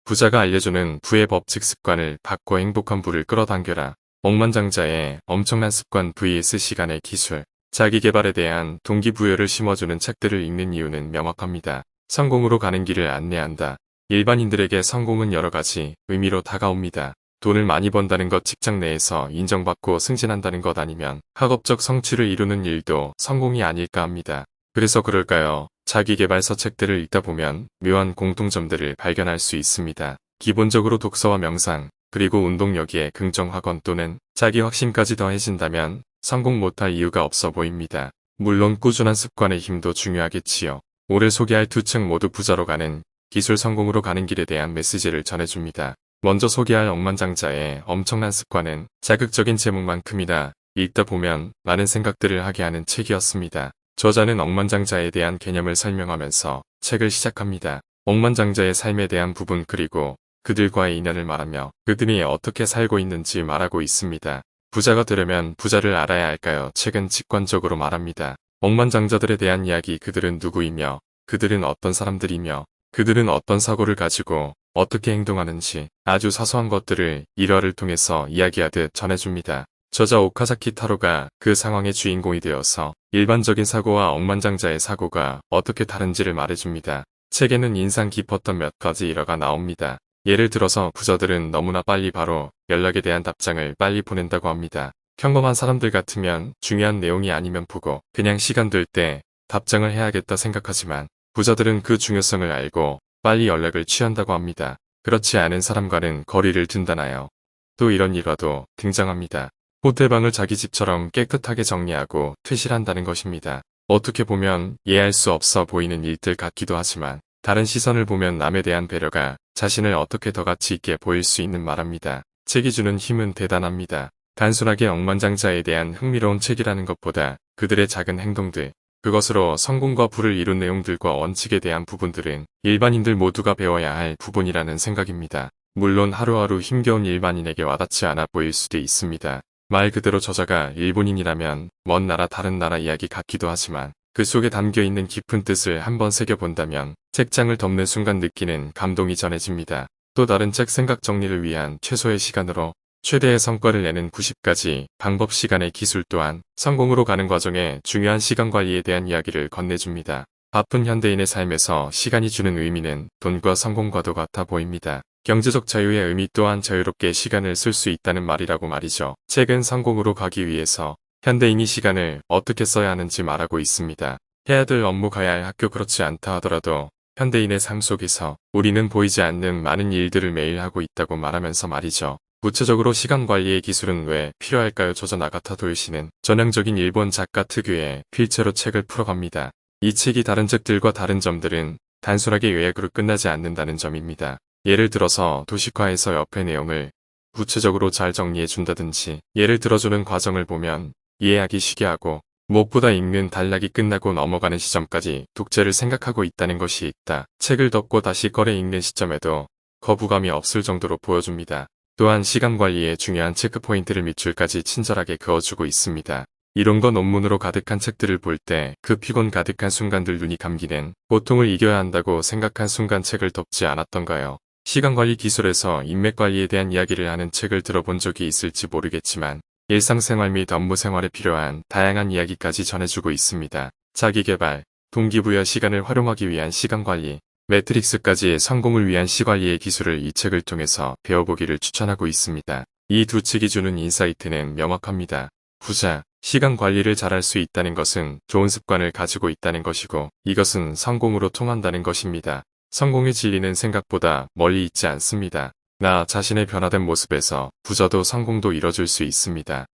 부자가 알려주는 부의 법칙 습관을 바꿔 행복한 부를 끌어당겨라. 억만장자의 엄청난 습관 vs 시간의 기술. 자기 개발에 대한 동기부여를 심어주는 책들을 읽는 이유는 명확합니다. 성공으로 가는 길을 안내한다. 일반인들에게 성공은 여러 가지 의미로 다가옵니다. 돈을 많이 번다는 것, 직장 내에서 인정받고 승진한다는 것, 아니면 학업적 성취를 이루는 일도 성공이 아닐까 합니다. 그래서 그럴까요? 자기계발서 책들을 읽다 보면 묘한 공통점들을 발견할 수 있습니다. 기본적으로 독서와 명상, 그리고 운동, 여기에 긍정 학원 또는 자기 확신까지 더해진다면 성공 못할 이유가 없어 보입니다. 물론 꾸준한 습관의 힘도 중요하겠지요. 오늘 소개할 두 책 모두 부자로 가는 기술, 성공으로 가는 길에 대한 메시지를 전해줍니다. 먼저 소개할 억만장자의 엄청난 습관은 자극적인 제목만큼이나 읽다 보면 많은 생각들을 하게 하는 책이었습니다. 저자는 억만장자에 대한 개념을 설명하면서 책을 시작합니다. 억만장자의 삶에 대한 부분, 그리고 그들과의 인연을 말하며 그들이 어떻게 살고 있는지 말하고 있습니다. 부자가 되려면 부자를 알아야 할까요? 책은 직관적으로 말합니다. 억만장자들에 대한 이야기, 그들은 누구이며 그들은 어떤 사람들이며 그들은 어떤 사고를 가지고 어떻게 행동하는지 아주 사소한 것들을 일화를 통해서 이야기하듯 전해줍니다. 저자 오카자키 타로가 그 상황의 주인공이 되어서 일반적인 사고와 억만장자의 사고가 어떻게 다른지를 말해줍니다. 책에는 인상 깊었던 몇 가지 일화가 나옵니다. 예를 들어서 부자들은 너무나 빨리 바로 연락에 대한 답장을 빨리 보낸다고 합니다. 평범한 사람들 같으면 중요한 내용이 아니면 보고 그냥 시간 될 때 답장을 해야겠다 생각하지만 부자들은 그 중요성을 알고 빨리 연락을 취한다고 합니다. 그렇지 않은 사람과는 거리를 둔다나요. 또 이런 일화도 등장합니다. 호텔방을 자기 집처럼 깨끗하게 정리하고 퇴실한다는 것입니다. 어떻게 보면 이해할 수 없어 보이는 일들 같기도 하지만 다른 시선을 보면 남에 대한 배려가 자신을 어떻게 더 가치 있게 보일 수 있는 말합니다. 책이 주는 힘은 대단합니다. 단순하게 억만장자에 대한 흥미로운 책이라는 것보다 그들의 작은 행동들, 그것으로 성공과 부를 이룬 내용들과 원칙에 대한 부분들은 일반인들 모두가 배워야 할 부분이라는 생각입니다. 물론 하루하루 힘겨운 일반인에게 와닿지 않아 보일 수도 있습니다. 말 그대로 저자가 일본인이라면 먼 나라 다른 나라 이야기 같기도 하지만 그 속에 담겨있는 깊은 뜻을 한번 새겨본다면 책장을 덮는 순간 느끼는 감동이 전해집니다. 또 다른 책 생각 정리를 위한 최소의 시간으로 최대의 성과를 내는 90가지 방법, 시간의 기술 또한 성공으로 가는 과정에 중요한 시간 관리에 대한 이야기를 건네줍니다. 바쁜 현대인의 삶에서 시간이 주는 의미는 돈과 성공과도 같아 보입니다. 경제적 자유의 의미 또한 자유롭게 시간을 쓸 수 있다는 말이라고 말이죠. 책은 성공으로 가기 위해서 현대인이 시간을 어떻게 써야 하는지 말하고 있습니다. 해야 될 업무, 가야 할 학교, 그렇지 않다 하더라도 현대인의 삶 속에서 우리는 보이지 않는 많은 일들을 매일 하고 있다고 말하면서 말이죠. 구체적으로 시간 관리의 기술은 왜 필요할까요? 저자 나가타 도요시는 전형적인 일본 작가 특유의 필체로 책을 풀어갑니다. 이 책이 다른 책들과 다른 점들은 단순하게 요약으로 끝나지 않는다는 점입니다. 예를 들어서 도식화해서 옆의 내용을 구체적으로 잘 정리해 준다든지 예를 들어주는 과정을 보면 이해하기 쉽게 하고 무엇보다 읽는 단락이 끝나고 넘어가는 시점까지 독재를 생각하고 있다는 것이 있다. 책을 덮고 다시 꺼내 읽는 시점에도 거부감이 없을 정도로 보여줍니다. 또한 시간 관리의 중요한 체크포인트를 밑줄까지 친절하게 그어주고 있습니다. 이론과 논문으로 가득한 책들을 볼 때 그 피곤 가득한 순간들, 눈이 감기는 고통을 이겨야 한다고 생각한 순간 책을 덮지 않았던가요? 시간관리 기술에서 인맥관리에 대한 이야기를 하는 책을 들어본 적이 있을지 모르겠지만 일상생활 및 업무생활에 필요한 다양한 이야기까지 전해주고 있습니다. 자기개발, 동기부여, 시간을 활용하기 위한 시간관리, 매트릭스까지 성공을 위한 시관리의 기술을 이 책을 통해서 배워보기를 추천하고 있습니다. 이 두 책이 주는 인사이트는 명확합니다. 부자, 시간 관리를 잘할 수 있다는 것은 좋은 습관을 가지고 있다는 것이고 이것은 성공으로 통한다는 것입니다. 성공의 진리는 생각보다 멀리 있지 않습니다. 나 자신의 변화된 모습에서 부자도 성공도 이뤄줄 수 있습니다.